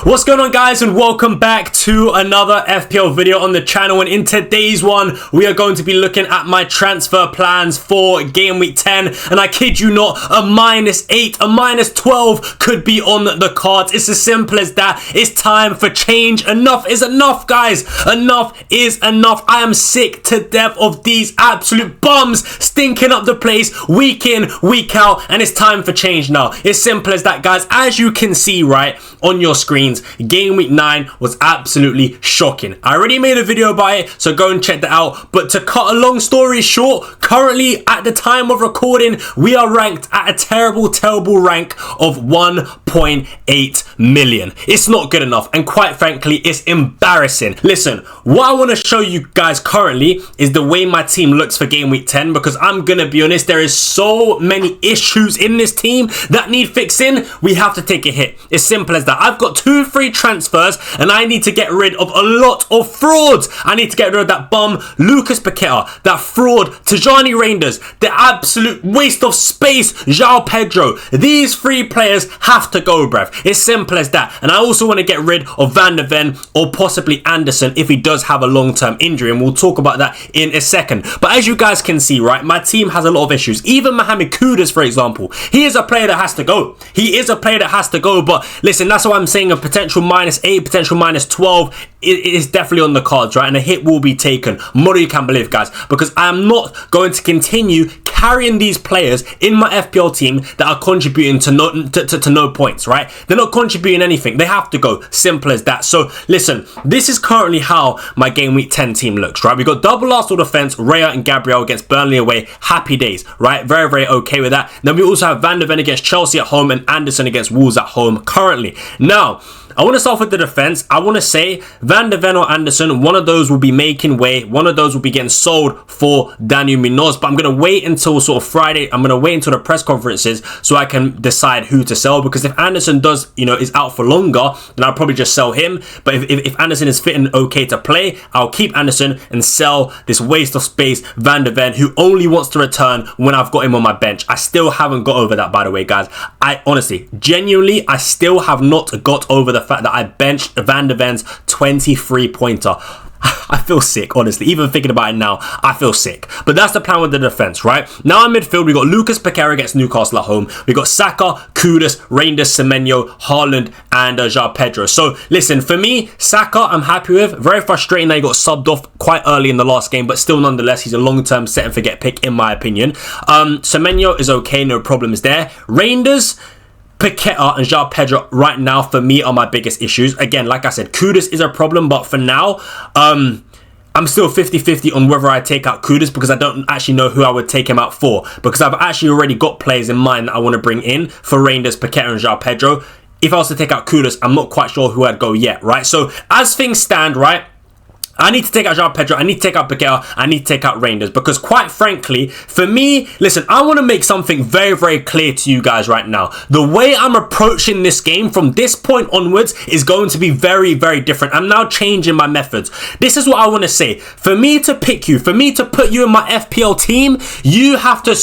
What's going on, guys, and welcome back to another FPL video on the channel. And in today's one, we are going to be looking at my transfer plans for game week 10. And I kid you not, a -8, a -12 could be on the cards. It's as simple as that. It's time for change. Enough is enough, guys. Enough is enough. I am sick to death of these absolute bums stinking up the place week in, week out. And it's time for change now. It's simple as that, guys. As you can see right on your screen, game week 9 was absolutely shocking. I already made a video about it, so go and check that out. But to cut a long story short, currently at the time of recording, we are ranked at a terrible rank of 1.8 million. It's not good enough, and quite frankly, it's embarrassing. Listen, what I want to show you guys currently is the way my team looks for game week 10, because I'm gonna be honest, there is so many issues in this team that need fixing. We have to take a hit. It's simple as that. I've got 2 free transfers and I need to get rid of a lot of frauds. I need to get rid of that bum Lucas Paqueta, that fraud Tajani Reinders, the absolute waste of space João Pedro. These 3 players have to go, bruv. It's simple as that. And I also want to get rid of Van der Ven or possibly Anderson if he does have a long-term injury, and we'll talk about that in a second. But as you guys can see, right, my team has a lot of issues. Even Mohamed Kudus, for example, he is a player that has to go. He is a player that has to go. But listen, that's why I'm saying a potential -8, potential -12 is definitely on the cards, right? And a hit will be taken. More you can believe, guys, because I am not going to continue carrying these players in my FPL team that are contributing to no points, right? They're not contributing anything. They have to go. Simple as that. So listen, this is currently how my game week 10 team looks, right? We got double Arsenal defense, Raya and Gabriel against Burnley away. Happy days, right? Very okay with that. Then we also have Van der Ven against Chelsea at home and Anderson against Wolves at home currently. Now, I want to start with the defense. I want to say Van der Ven or Anderson, one of those will be making way. One of those will be getting sold for Daniel Munoz. But I'm going to wait until sort of Friday. I'm going to wait until the press conferences so I can decide who to sell. Because if Anderson does, is out for longer, then I'll probably just sell him. But if Anderson is fitting okay to play, I'll keep Anderson and sell this waste of space Van der Ven, who only wants to return when I've got him on my bench. I still haven't got over that, by the way, guys. I honestly, genuinely, I still have not got over the fact that I benched Van der Ven's 23-pointer. I feel sick, honestly. Even thinking about it now, I feel sick. But that's the plan with the defense, right? Now in midfield, we got Lucas Paqueta against Newcastle at home. We got Saka, Kudus, Reinders, Semenyo, Haaland, and João Pedro. So listen, for me, Saka, I'm happy with. Very frustrating that he got subbed off quite early in the last game, but still, nonetheless, he's a long-term set and forget pick in my opinion. Semenyo is okay, no problems there. Reinders, Paqueta and João Pedro right now for me are my biggest issues. Again, like I said, Kudus is a problem, but for now, I'm still 50-50 on whether I take out Kudus, because I don't actually know who I would take him out for, because I've actually already got players in mind that I want to bring in for Reinders, Paqueta and João Pedro. If I was to take out Kudus, I'm not quite sure who I'd go yet, right? So as things stand, right, I need to take out João Pedro, I need to take out Paqueta, I need to take out Reinders, because quite frankly, for me, listen, I want to make something very clear to you guys right now. The way I'm approaching this game from this point onwards is going to be very different. I'm now changing my methods. This is what I want to say. For me to pick you, for me to put you in my FPL team, you have to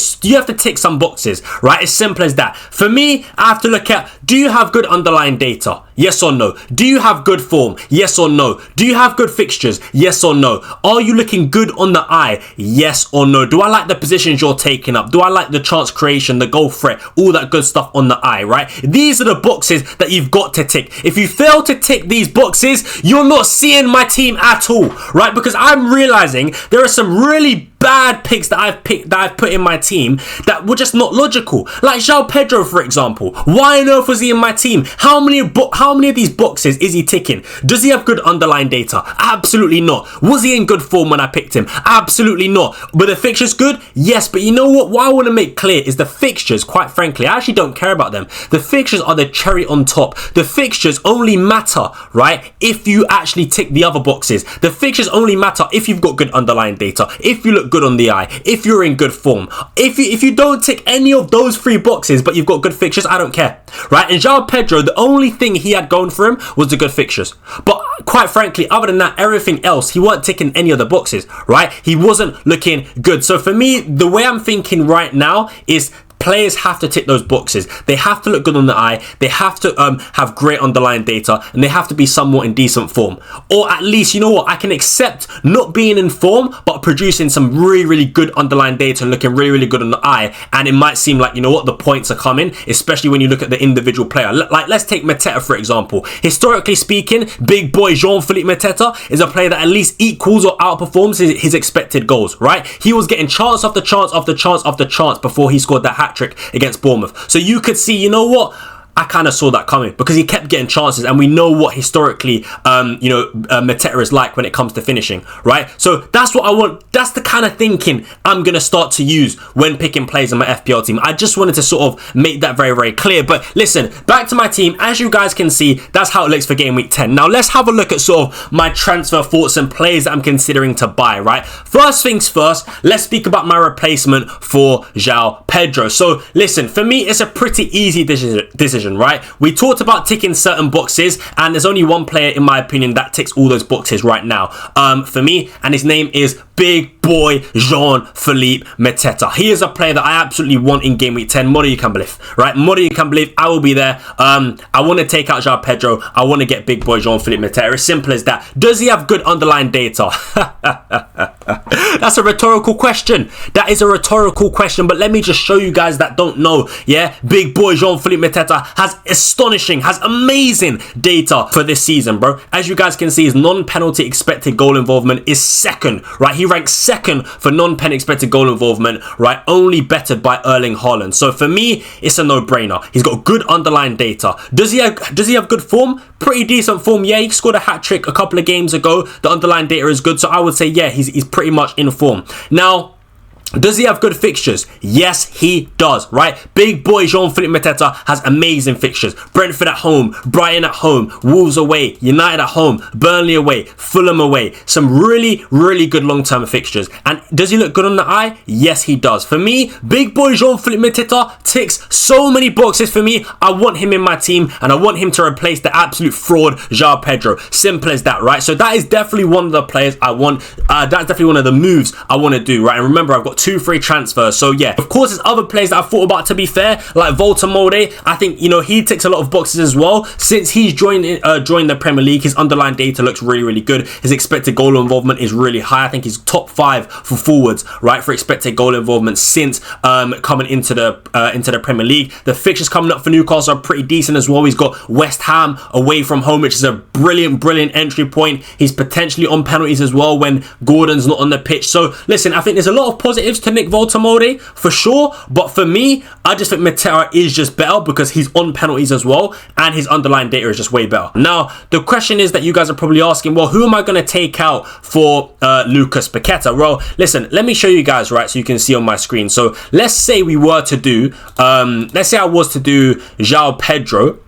tick some boxes, right? It's simple as that. For me, I have to look at, do you have good underlying data? Yes or no? Do you have good form? Yes or no? Do you have good fixtures? Yes or no? Are you looking good on the eye? Yes or no? Do I like the positions you're taking up? Do I like the chance creation, the goal threat, all that good stuff on the eye, right? These are the boxes that you've got to tick. If you fail to tick these boxes, you're not seeing my team at all, right? Because I'm realizing there are some really bad picks that I've put in my team that were just not logical. Like João Pedro, for example. Why on earth was he in my team? How many of these boxes is he ticking? Does he have good underlying data? Absolutely not. Was he in good form when I picked him? Absolutely not. Were the fixtures good? Yes, but you know what? What I want to make clear is the fixtures, quite frankly, I actually don't care about them. The fixtures are the cherry on top. The fixtures only matter, right, if you actually tick the other boxes. The fixtures only matter if you've got good underlying data, if you look good on the eye, if you're in good form. If you don't tick any of those 3 boxes but you've got good fixtures, I don't care, right? And João Pedro, the only thing he had going for him was the good fixtures. But quite frankly, other than that, everything else, he weren't ticking any of the boxes, right? He wasn't looking good. So for me, the way I'm thinking right now is players have to tick those boxes. They have to look good on the eye. They have to have great underlying data, and they have to be somewhat in decent form. Or at least, you know what, I can accept not being in form, but producing some really good underlying data and looking really good on the eye. And it might seem like, you know what, the points are coming, especially when you look at the individual player. Like, let's take Mateta, for example. Historically speaking, big boy Jean-Philippe Mateta is a player that at least equals or outperforms his expected goals, right? He was getting chance after chance after chance after chance before he scored that hat-trick against Bournemouth. So you could see, you know what, I kind of saw that coming because he kept getting chances, and we know what historically, Mateta is like when it comes to finishing, right? So that's what I want. That's the kind of thinking I'm going to start to use when picking players in my FPL team. I just wanted to sort of make that very clear. But listen, back to my team. As you guys can see, that's how it looks for game week 10. Now let's have a look at sort of my transfer thoughts and players that I'm considering to buy, right? First things first, let's speak about my replacement for João Pedro. So listen, for me, it's a pretty easy decision. Right, we talked about ticking certain boxes, and there's only one player in my opinion that ticks all those boxes right now for me, and his name is big boy Jean-Philippe Mateta. He is a player that I absolutely want in game week 10. More you can believe, right? More you can believe. I will be there. I want to take out João Pedro. I want to get big boy Jean-Philippe Mateta. As simple as that. Does he have good underlying data? That's a rhetorical question. That is a rhetorical question, but let me just show you guys that don't know. Yeah, big boy Jean-Philippe Mateta has astonishing, has amazing data for this season, bro. As you guys can see, his non-penalty expected goal involvement is second, right? He ranks second for non-pen expected goal involvement, right? Only bettered by Erling Haaland. So for me, it's a no-brainer. He's got good underlying data. Does he have good form? Pretty decent form. Yeah, he scored a hat-trick a couple of games ago. The underlying data is good, so I would say, yeah, he's pretty much in form. Now, does he have good fixtures? Yes, he does, right? Big boy Jean-Philippe Mateta has amazing fixtures. Brentford at home, Brighton at home, Wolves away, United at home, Burnley away, Fulham away. Some really good long-term fixtures. And does he look good on the eye? Yes, he does. For me, big boy Jean-Philippe Mateta ticks so many boxes for me. I want him in my team, and I want him to replace the absolute fraud João Pedro. Simple as that, right? So that is definitely one of the players I want. That's definitely one of the moves I want to do, right? And remember, I've got 2 free transfers. So yeah, of course, there's other players that I've thought about, to be fair, like Voltamode. I think, you know, he ticks a lot of boxes as well. Since he's joined the Premier League, his underlying data looks really good. His expected goal involvement is really high. I think he's top 5 for forwards, right, for expected goal involvement since coming into the Premier League. The fixtures coming up for Newcastle are pretty decent as well. He's got West Ham away from home, which is a brilliant entry point. He's potentially on penalties as well when Gordon's not on the pitch. So listen, I think there's a lot of positives to Nick Voltamode for sure, but for me, I just think Mateta is just better because he's on penalties as well, and his underlying data is just way better. Now, the question is that you guys are probably asking, well, who am I going to take out for Lucas Paqueta? Well, listen, let me show you guys, right, so you can see on my screen. So let's say we were to do, let's say I was to do João Pedro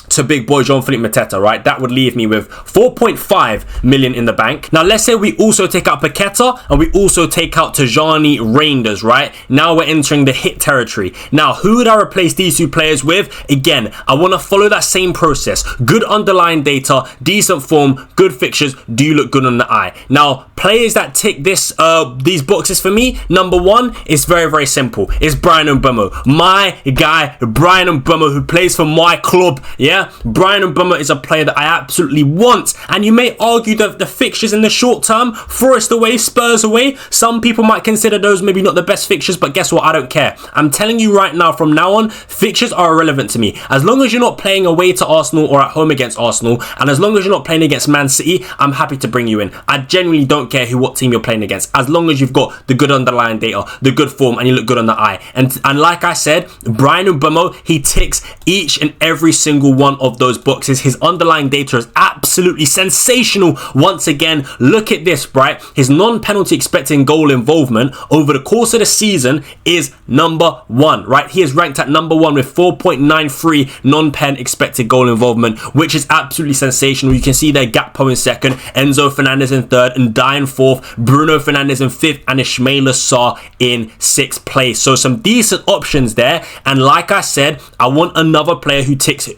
to big boy Jean-Philippe Mateta, right? That would leave me with 4.5 million in the bank. Now, let's say we also take out Paqueta and we also take out Tajani Reinders, right? Now we're entering the hit territory. Now, who would I replace these 2 players with? Again, I want to follow that same process. Good underlying data, decent form, good fixtures, do look good on the eye. Now, players that tick these boxes for me, number 1 is very simple. It's Bryan Mbeumo. My guy, Bryan Mbeumo, who plays for my club, yeah? Bryan Mbeumo is a player that I absolutely want, and you may argue that the fixtures in the short term, Forest away, Spurs away, some people might consider those maybe not the best fixtures, but guess what? I don't care. I'm telling you right now, from now on, fixtures are irrelevant to me. As long as you're not playing away to Arsenal or at home against Arsenal, and as long as you're not playing against Man City, I'm happy to bring you in. I genuinely don't care what team you're playing against, as long as you've got the good underlying data, the good form, and you look good on the eye. And like I said, Bryan Mbeumo, he ticks each and every single one of those boxes. His underlying data is absolutely sensational. Once again, look at this, right? His non-penalty expected goal involvement over the course of the season is number 1, right? He is ranked at number 1 with 4.93 non-pen expected goal involvement, which is absolutely sensational. You can see there Gakpo in 2nd, Enzo Fernandez in 3rd, and Dye in 4th, Bruno Fernandes in 5th, and Ismaila Sarr in 6th place. So some decent options there. And like I said, I want another player who ticks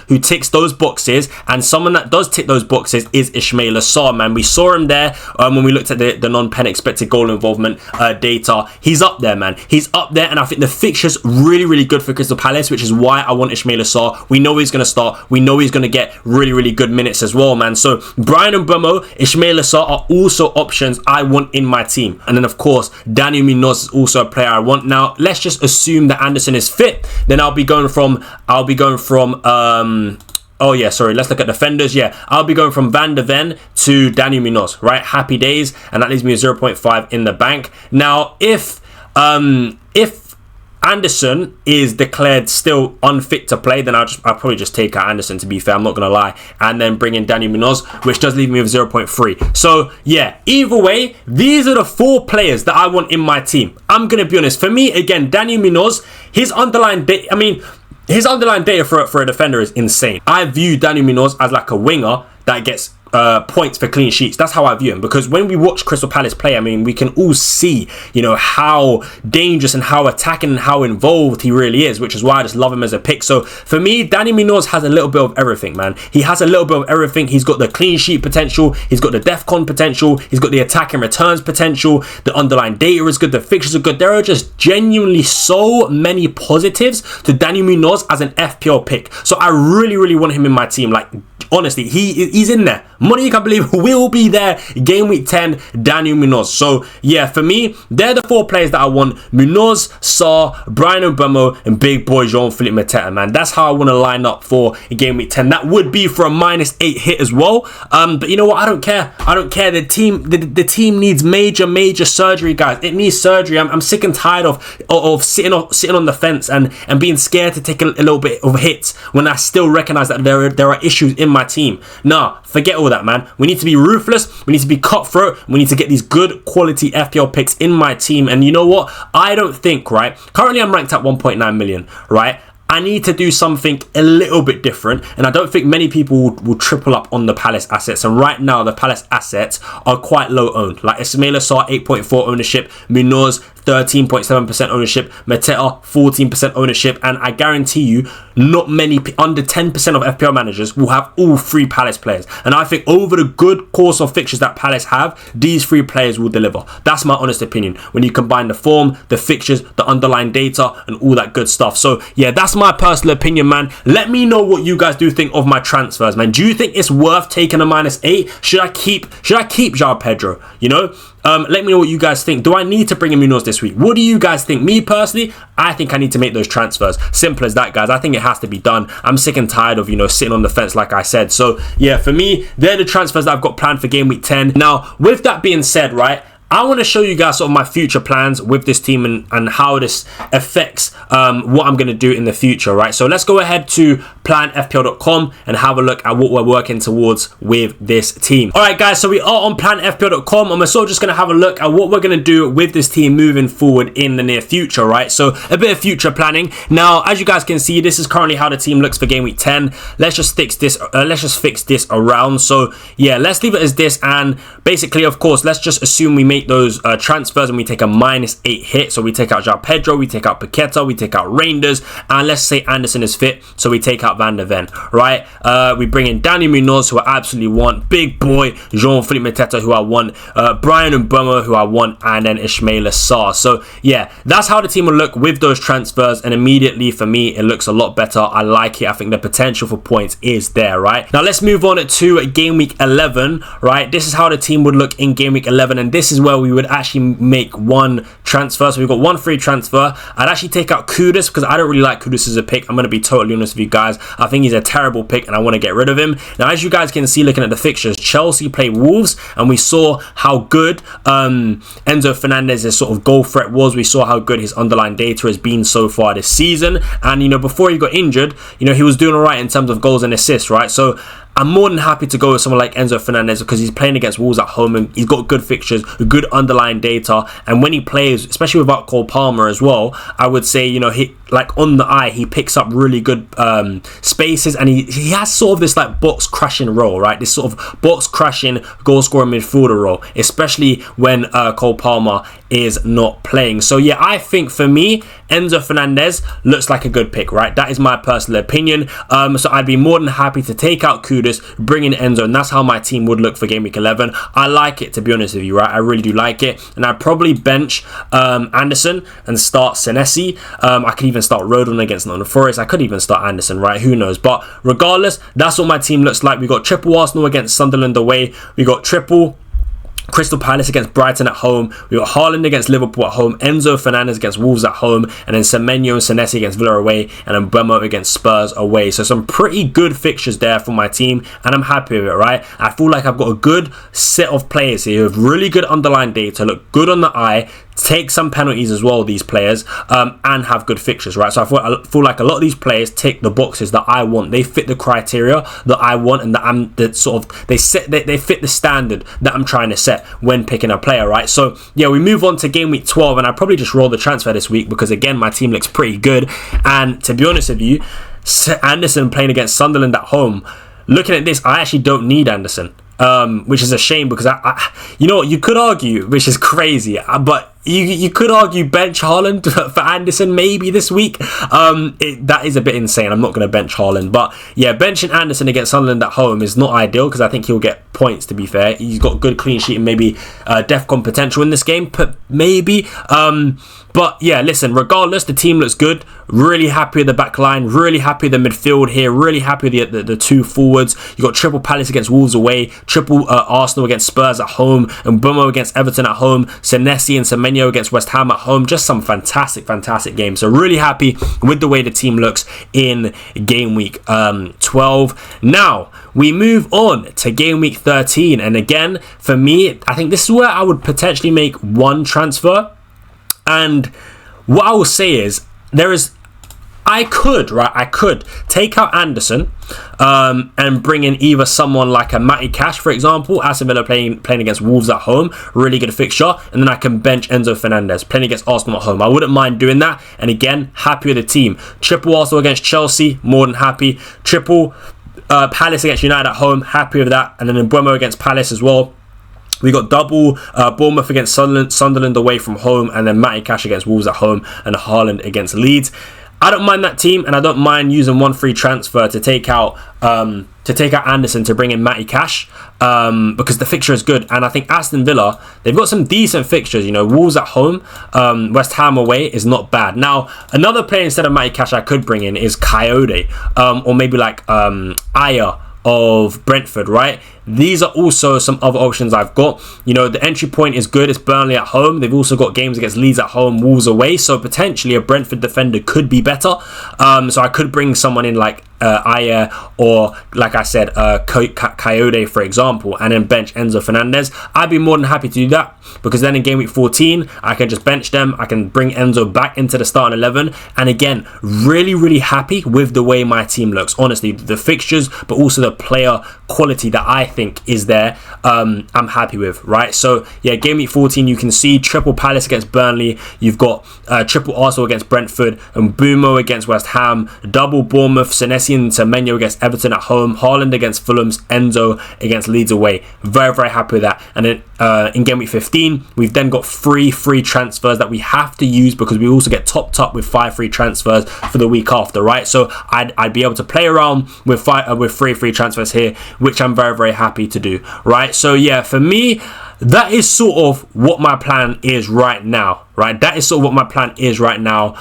who ticks those boxes, and someone that does tick those boxes is Ismaila Sarr, man. We saw him there when we looked at the non-pen expected goal involvement data. He's up there, man. He's up there, and I think the fixture's really, really good for Crystal Palace, which is why I want Ismaila Sarr. We know he's going to start. We know he's going to get really, really good minutes as well, man. So Brian Mbeumo, Ismaila Sarr are also options I want in my team. And then, of course, Daniel Munoz is also a player I want. Now, let's just assume that Anderson is fit. Then I'll be going from oh yeah, sorry, let's look at defenders. Yeah, I'll be going from Van de Ven to Daniel Munoz, right? Happy days. And that leaves me a 0.5 in the bank. Now, if Anderson is declared still unfit to play, then I'll probably just take out Anderson, to be fair, I'm not going to lie, and then bring in Daniel Munoz, which does leave me with 0.3. So yeah, either way, these are the 4 players that I want in my team. I'm going to be honest. For me, again, Daniel Munoz, his underlying data for a defender is insane. I view Daniel Munoz as like a winger that gets points for clean sheets. That's how I view him, because when we watch Crystal Palace play, I mean, we can all see, you know, how dangerous and how attacking and how involved he really is, which is why I just love him as a pick. So for me, Daniel Munoz has a little bit of everything, man. He has a little bit of everything. He's got the clean sheet potential, he's got the DEFCON potential, he's got the attack and returns potential, the underlying data is good, the fixtures are good. There are just genuinely so many positives to Daniel Munoz as an FPL pick. So I really, really want him in my team. Like, honestly, he's in there. Money you can believe will be there. Game week 10, Daniel Munoz. So yeah, for me, they're the 4 players that I want: Munoz, Sarr, Brian Mbeumo, and big boy Jean-Philippe Mateta, man. That's how I want to line up for game week 10. That would be for a -8 hit as well. But you know what? I don't care. I don't care. The team needs major surgery, guys. It needs surgery. I'm sick and tired of sitting on the fence and being scared to take a little bit of hits when I still recognize that there are issues in my team. Nah, forget all that, man. We need to be ruthless. We need to be cutthroat. We need to get these good quality FPL picks in my team. And you know what? I don't think, right? Currently, I'm ranked at 1.9 million, right? I need to do something a little bit different, and I don't think many people will triple up on the Palace assets. And right now, the Palace assets are quite low owned. Like Ismaila Sarr, 8.4 ownership, Munoz, 13.7% ownership, Mateta, 14% ownership, and I guarantee you, not many, under 10% of FPL managers will have all 3 Palace players. And I think over the good course of fixtures that Palace have, these 3 players will deliver. That's my honest opinion. When you combine the form, the fixtures, the underlying data, and all that good stuff. So yeah, that's my personal opinion, man. Let me know what you guys do think of my transfers, man. Do you think it's worth taking a -8? Should I keep João Pedro? You know, let me know what you guys think. Do I need to bring in Munoz this week? What do you guys think? Me personally, I think I need to make those transfers. Simple as that, guys. I think it has to be done. I'm sick and tired of, you know, sitting on the fence, like I said. So yeah, for me, they're the transfers that I've got planned for game week 10. Now, with that being said, right, I want to show you guys sort of my future plans with this team and how this affects what I'm going to do in the future, right? So let's go ahead to planfpl.com and have a look at what we're working towards with this team. All right, guys, so we are on planfpl.com and we're sort of just going to have a look at what we're going to do with this team moving forward in the near future, right? So a bit of future planning. Now, as you guys can see, this is currently how the team looks for game week 10. Let's just fix this. Fix this around. So yeah, let's leave it as this. And basically, of course, let's just assume we make those transfers and we take a -8 hit. So we take out João Pedro, we take out Paqueta, we take out Reinders, and let's say Anderson is fit, so we take out Van de Ven, right? We bring in Daniel Munoz, who I absolutely want, big boy Jean-Philippe Mateta, who I want, Brian Mbeumo, who I want, and then Ismaila Sarr. So yeah, that's how the team will look with those transfers, and immediately for me it looks a lot better. I like it. I think the potential for points is there, right? Now let's move on to game week 11, right? This is how the team would look in game week 11, and this is where we would actually make one transfer. So we've got one free transfer. I'd actually take out Kudus because I don't really like Kudus as a pick. I'm going to be totally honest with you guys. I think he's a terrible pick and I want to get rid of him. Now, as you guys can see looking at the fixtures, Chelsea play Wolves and we saw how good Enzo Fernandez's sort of goal threat was. We saw how good his underlying data has been so far this season. And, you know, before he got injured, you know, he was doing all right in terms of goals and assists, right? So I'm more than happy to go with someone like Enzo Fernandez because he's playing against Wolves at home and he's got good fixtures, good underlying data. And when he plays, especially without Cole Palmer as well, I would say, you know, like on the eye, he picks up really good spaces, and he has sort of this like box crashing role, right? This sort of box crashing goal scoring midfielder role, especially when Cole Palmer is not playing. So yeah, I think for me, Enzo Fernandez looks like a good pick, right? That is my personal opinion. So I'd be more than happy to take out Kudus, bring in Enzo, and that's how my team would look for game week 11. I like it, to be honest with you, right? I really do like it, and I'd probably bench Anderson and start Senesi. I could even start Rodon against Nottingham Forest. I could even start Anderson, right? Who knows? But regardless, that's what my team looks like. We got triple Arsenal against Sunderland away. We got triple Crystal Palace against Brighton at home. We got Haaland against Liverpool at home, Enzo Fernandez against Wolves at home, and then Semenyo and Senesi against Villa away, and then Mbeumo against Spurs away. So some pretty good fixtures there for my team, and I'm happy with it, right? I feel like I've got a good set of players here with really good underlying data, look good on the eye, take some penalties as well, these players, and have good fixtures, right? So I feel like a lot of these players tick the boxes that I want. They fit the criteria that I want, and that they fit the standard that I'm trying to set when picking a player, right? So yeah, we move on to game week 12, and I probably just roll the transfer this week because again, my team looks pretty good. And to be honest with you, Anderson playing against Sunderland at home, looking at this, I actually don't need Anderson. Which is a shame because you know what, you could argue, which is crazy, but you could argue bench Haaland for Anderson maybe this week. That is a bit insane. I'm not going to bench Haaland, but yeah, benching Anderson against Sunderland at home is not ideal because I think he'll get points, to be fair. He's got good clean sheet and maybe DEFCON potential in this game, but maybe. But yeah, listen, regardless, the team looks good. Really happy with the back line, really happy with the midfield here, really happy with the two forwards. You got triple Palace against Wolves away, triple Arsenal against Spurs at home, and Mbeumo against Everton at home, Senesi and Semenyo against West Ham at home. Just some fantastic games. So really happy with the way the team looks in game week 12. Now, we move on to game week 13. And again, for me, I think this is where I would potentially make one transfer. And what I will say is, I could take out Anderson and bring in either someone like a Matty Cash, for example. Aston Villa playing against Wolves at home, really good fixture, and then I can bench Enzo Fernandez playing against Arsenal at home. I wouldn't mind doing that, and again, happy with the team. Triple Arsenal against Chelsea, more than happy. Triple Palace against United at home, happy with that, and then Mbeumo against Palace as well. We got double Bournemouth against Sunderland away from home, and then Matty Cash against Wolves at home, and Haaland against Leeds. I don't mind that team, and I don't mind using one free transfer to take out Anderson to bring in Matty Cash, because the fixture is good. And I think Aston Villa, they've got some decent fixtures. You know, Wolves at home, West Ham away is not bad. Now, another player instead of Matty Cash I could bring in is Coyote, or maybe like Aya of Brentford, right? These are also some other options I've got. You know, the entry point is good. It's Burnley at home. They've also got games against Leeds at home, Wolves away. So potentially a Brentford defender could be better. So I could bring someone in like Aya, or like I said, Coyote, for example, and then bench Enzo Fernandez. I'd be more than happy to do that, because then in game week 14, I can just bench them. I can bring Enzo back into the starting 11. And again, really happy with the way my team looks. Honestly, the fixtures, but also the player quality that I think is there, I'm happy with, right? So yeah, game week 14, you can see triple Palace against Burnley. You've got triple Arsenal against Brentford, and Mbeumo against West Ham, double Bournemouth, Senesi and Semenyo against Everton at home, Haaland against Fulham, Enzo against Leeds away. Very happy with that. And then in game week 15, we've then got three free transfers that we have to use, because we also get topped up with 5 free transfers for the week after, right? So I'd be able to play around with 3 free transfers here, which I'm very happy to do, right? So yeah, for me, that is sort of what my plan is right now, right? That is sort of what my plan is right now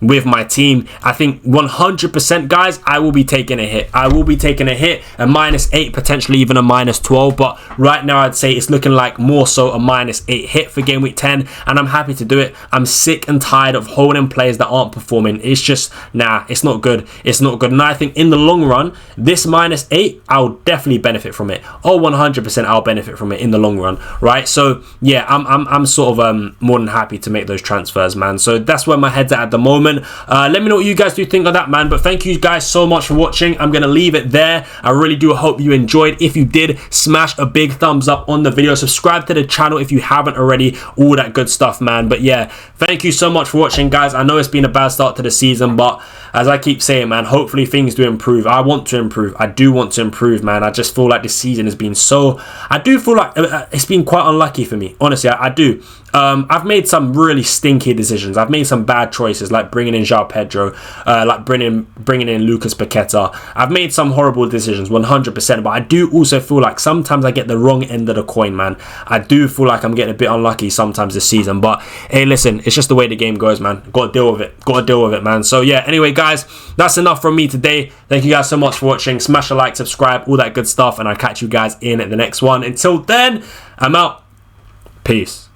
with my team. I think 100%, guys, I will be taking a hit. I will be taking a hit, a -8, potentially even a -12. But right now, I'd say it's looking like more so a -8 hit for game week 10. And I'm happy to do it. I'm sick and tired of holding players that aren't performing. It's just, nah, it's not good. It's not good. And I think in the long run, this -8, I'll definitely benefit from it. Oh, 100% I'll benefit from it in the long run, right? So yeah, I'm sort of more more than happy to make those transfers, man. So that's where my head's at the moment. Let me know what you guys do think of that, man. But thank you guys so much for watching. I'm gonna leave it there. I really do hope you enjoyed. If you did, smash a big thumbs up on the video, subscribe to the channel if you haven't already, all that good stuff, man. But yeah, thank you so much for watching, guys. I know it's been a bad start to the season, but as I keep saying, man, hopefully things do improve. I want to improve. I do want to improve, man. I just feel like this season has been so... I do feel like it's been quite unlucky for me. Honestly, I do. I've made some really stinky decisions. I've made some bad choices, like bringing in João Pedro, like bringing in Lucas Paqueta. I've made some horrible decisions, 100%. But I do also feel like sometimes I get the wrong end of the coin, man. I do feel like I'm getting a bit unlucky sometimes this season. But hey, listen, it's just the way the game goes, man. Got to deal with it. Got to deal with it, man. So yeah, anyway, guys, that's enough from me today. Thank you guys so much for watching. Smash a like, subscribe, all that good stuff. And I'll catch you guys in the next one. Until then, I'm out. Peace.